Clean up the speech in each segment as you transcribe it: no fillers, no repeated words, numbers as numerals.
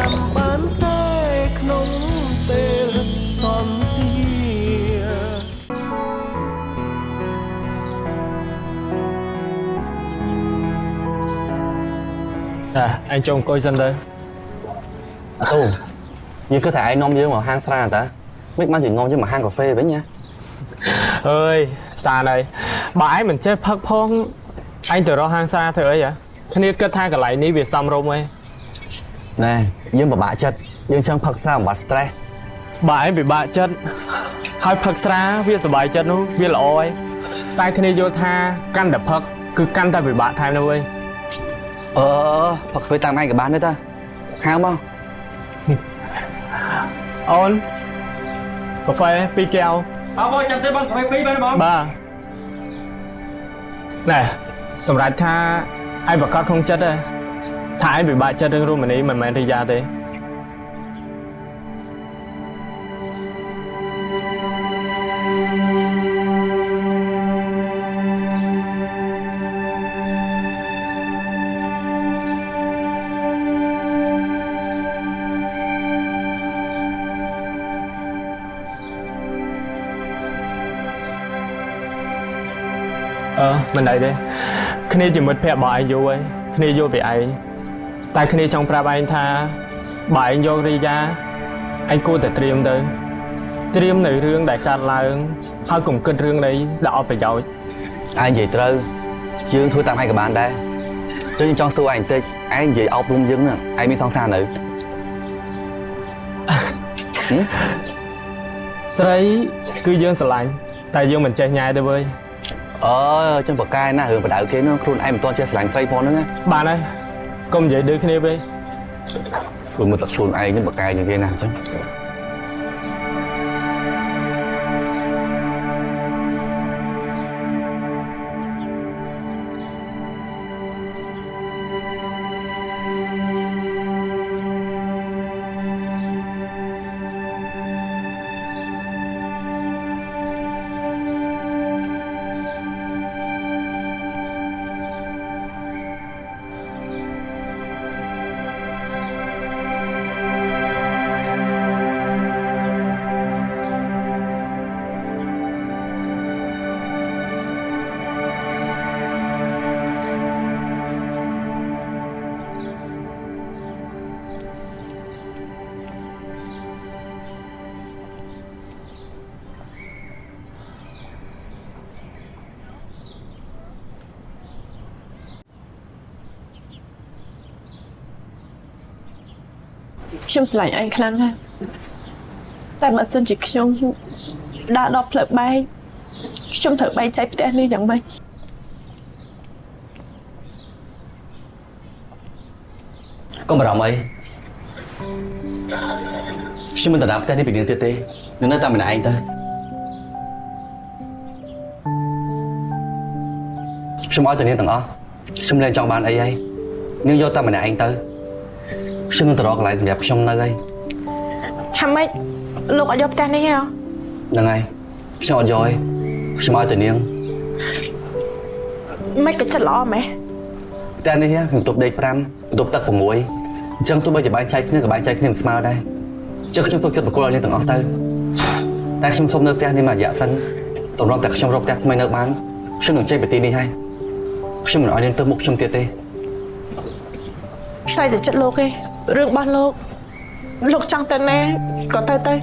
ចាំបានតែក្នុងពេលសំសៀអញចង់អង្គុយសិនទៅអាទូយើងគិតថាឯងនាំយើងមកហាងស្រាតាមិនបានជានាំយើងមកហាងកាហ្វេវិញណាអើយសានហើយបើឯងមិនចេះផឹកផងឯងទៅរកហាងស្រាធ្វើអីហ៎គ្នាគិតថាកន្លែងនេះវាសមរម្យហ៎ណែយើងពិបាកចិត្តយើងចង់ផឹកស្រាបំបត្តិ stress បើឯងពិបាកចិត្តហើយផឹកស្រាវាសុបាយចិត្តនោះវាល្អហើយតែគ្នាយល់ថាកាន់តែផឹកគឺកាន់តែពិបាកថែមនោះវិញផឹកកាហ្វេតាមឯងក៏បានដែរតាហៅមកអូនកាហ្វេ2កែវបងចាំទេបងកាហ្វេ2បានបងបាទណែសម្រាប់ថាឯងប្រកាសក្នុងចិត្តថាឯងពិបាកចិត្តរឿងរស់មនីមិនមែនរិយាទេមិនដែរទេគ្នាជាមិត្តភក្តិរបស់ឯងយូរហើយគ្នាយល់ពីឯងតែគ្នាចង់ប្រាប់ឯងថាបើឯងយករីយ៉ាឯងគួរតែត្រៀមនៅរឿងដែលកើតឡើងហើយកុំគិតរឿងនៃដែលអត់ប្រយោជន៍ឯងនិយាយត្រូវយើងធ្វើតាមឯងក៏បានដែរចុះយើងចង់សួរឯងបន្តិចឯងនិយាយអប់រំយើងហ្នឹងឯងមានសង្សារនៅស្រីគឺយើងស្រឡាញ់តែយើងមិនចេះញ៉ែទេវើយចឹងបកកែណារឿងបដៅគេនោះខ្លួនឯងមិនទាន់ចេះស្រឡាញ់ស្រីផងហ្នឹងណាបានហើយកុំនិយាយដូចគ្នាពេកខ្លួនមើលតែខ្លួនឯងនេះបកកែជាងគេណាអញ្ចឹងខ្ញុំស្រឡាញ់ឯងខ្លាំងណាស់តែបើសិនជាខ្ញុំដើរដល់ផ្លូវបែកខ្ញុំត្រូវបែកចែកផ្ទះនេះយ៉ាងម៉េចកុំបារម្ភអីខ្ញុំមិនទៅដល់ផ្ទះនេះពីនាងទៀតទេនឹងនៅតែម្នាក់ឯងទៅខ្ញុំឲ្យតែនាងទាំងអស់ខ្ញុំលែងចង់បានអីហើយនាងយកតែម្នាក់ឯងទៅខ្ញុំនឹងទៅរកកន្លែងសម្រាប់ខ្ញុំនៅហើយថាម៉េចលោកអត់យកផ្ទះនេះហ៎ហ្នឹងហើយខ្ញុំអត់យកទេខ្ញុំឲ្យតែនាងមិនក៏ចិត្តល្អម៉េះផ្ទះនេះខ្ញុំទប់ដេក5បន្ទប់ទឹក6អញ្ចឹងទោះបីជាបែងចែកគ្នាក៏បែងចែកគ្នាមិនស្មើដែរចុះខ្ញុំសុខចិត្តបកគលឲ្យនាងទាំងអស់ទៅតែខ្ញុំសុំនៅផ្ទះនេះមួយរយៈសិនតម្រាំតែខ្ញុំរកផ្ទះថ្មីនៅបានខ្ញុំនឹងចេញពីទីនេះហើយខ្ញុំមិនឲ្យនាងទៅមុខខ្ញុំទៀតទេខ្សែតែចិត្តលោកទេរឿងរបស់លោកចង់ទៅណាក៏ទៅត្រូវ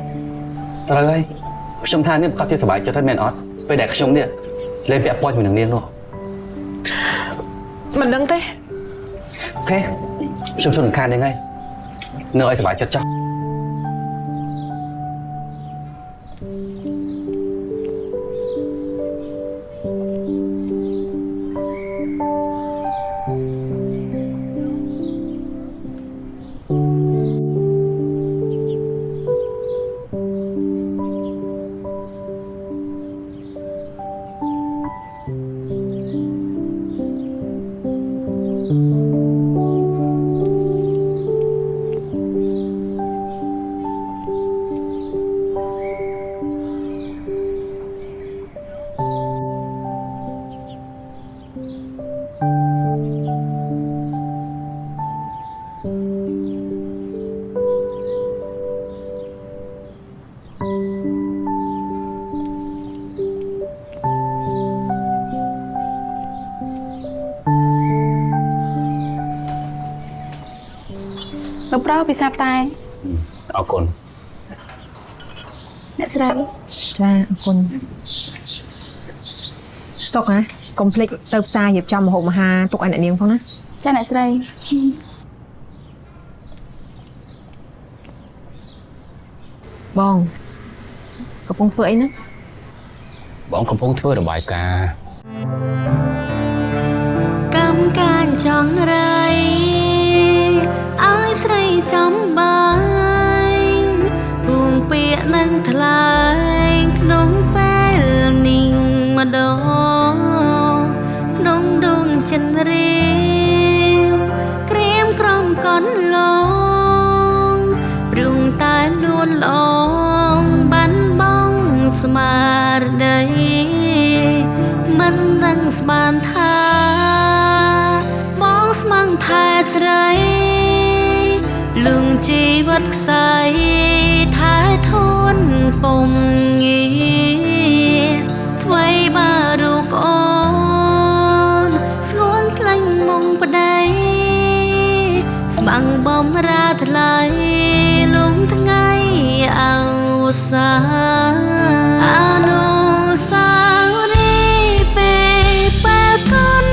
ហើយខ្ញុំថានេះប្រកាសជាសប្បាយចិត្តហើយមែនអត់ពេលដែលខ្ញុំនេះលេងពាក់ព័ន្ធជាមួយនឹងនាងនោះមិនដឹងទេអូខេខ្ញុំរំខាននាងហើយនៅឲ្យសប្បាយចិត្តចុះ លោកប្រុសពិសាតែ អរគុណ អ្នកស្រី ចាអរគុណសុកណាកុំភ្លេចទៅផ្សាររៀបចំម្ហូបអាហារទុកឲ្យអ្នកនាងផងណា ចាអ្នកស្រី បងកំពុងធ្វើអីណា បងកំពុងធ្វើរបាយការណ៍ កម្មការចង់រៃឲ្យស្រីចំបាយពួងពាកនឹងថ្លែងក្នុងពេលនេះម្ដងក្នុងដួងចិនរៀមក្រៀមក្រំកនឡងព្រងតែលួនឡងបានបងស្មារតីមិននឹងស្មានថាបងស្មងថែស្រីលឹងជីវិតខ្សែថែធួនពងងាថ្មីបារូកអូនស្ងួនខ្លាញ់មុងប្តីស្មាំងបំរាថ្លៃលងថ្ងៃអោសាអនុសារីពេលបែកកូន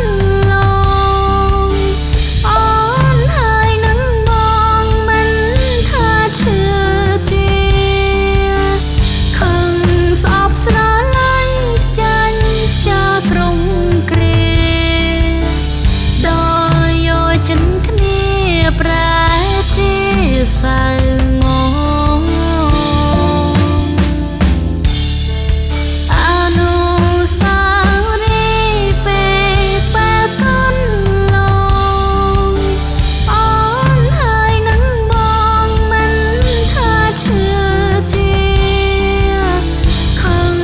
ឡងអូនហើយនឹងបងមិនថាឈឺជាខឹងស្អប់ស្រឡាញ់ចាញ់ខ្ចាក្រំគ្រាដោយយកចិនគ្នាប្រែជាសៅងងអនុសារីពេលបែកកូនឡងអូនហើយនឹងបងមិនថាឈឺជាខឹង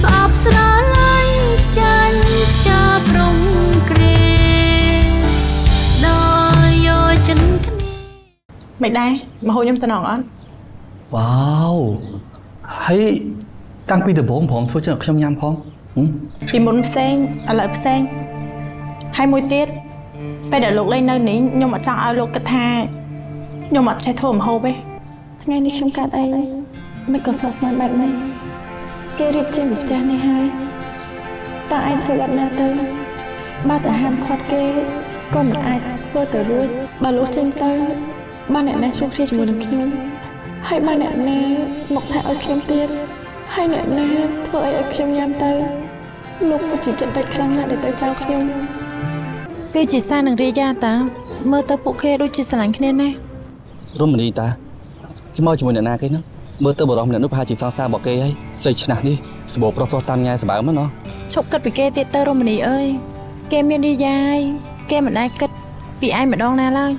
ស្អប់ស្រឡាញ់ចាញ់ខ្ចាក្រំគ្រាដោយយកចិនគ្នា មិនដែរមកហូបខ្ញុំតំណងអត់ វ៉ាវហើយតាំងពីដំបូងព្រមធ្វើចឹងខ្ញុំញ៉ាំផង ពីមុនផ្សេងឥឡូវផ្សេងហើយមួយទៀតពេលដែលលោកលេងនៅនេះខ្ញុំអត់ចង់ឲ្យលោកគិតថាខ្ញុំអត់ចេះធ្វើម្ហូបទេថ្ងៃនេះខ្ញុំកាត់អីមិនក៏ស្មានស្មានបែបនេះគេរៀបចំផ្ទះនេះហើយតើឯងធ្វើបែបណាទៅបើតែហាមឃាត់គេក៏មិនអាចធ្វើទៅរួចបើលោកចេញទៅបានអ្នកណាជួបគ្នាជាមួយនឹងខ្ញុំហើយបានអ្នកណាមកថាឲ្យខ្ញុំទៀតហើយអ្នកណាធ្វើអីឲ្យខ្ញុំញ៉ាំទៅលោកក៏ជាចិត្តដាច់ខ្លាំងណាស់ដែលទៅចោលខ្ញុំគឺជាសារនឹងរាយាតាមើលទៅពួកគេដូចជាស្រឡាញ់គ្នាណាស់ រមនីតាគេមកជាមួយអ្នកណាគេហ្នឹងមើលទៅបរិះម្នាក់នោះប្រហែលជាសង្សាររបស់គេហើយស្រីឆ្នះនេះស្បោប្រុសប្រុសតាមញ៉ែសម្បើមណា ឈប់គិតពីគេទៀតទៅរមនីអើយគេមានរាយាយគេមិនដែលគិតពីឯងម្ដងណាឡើយ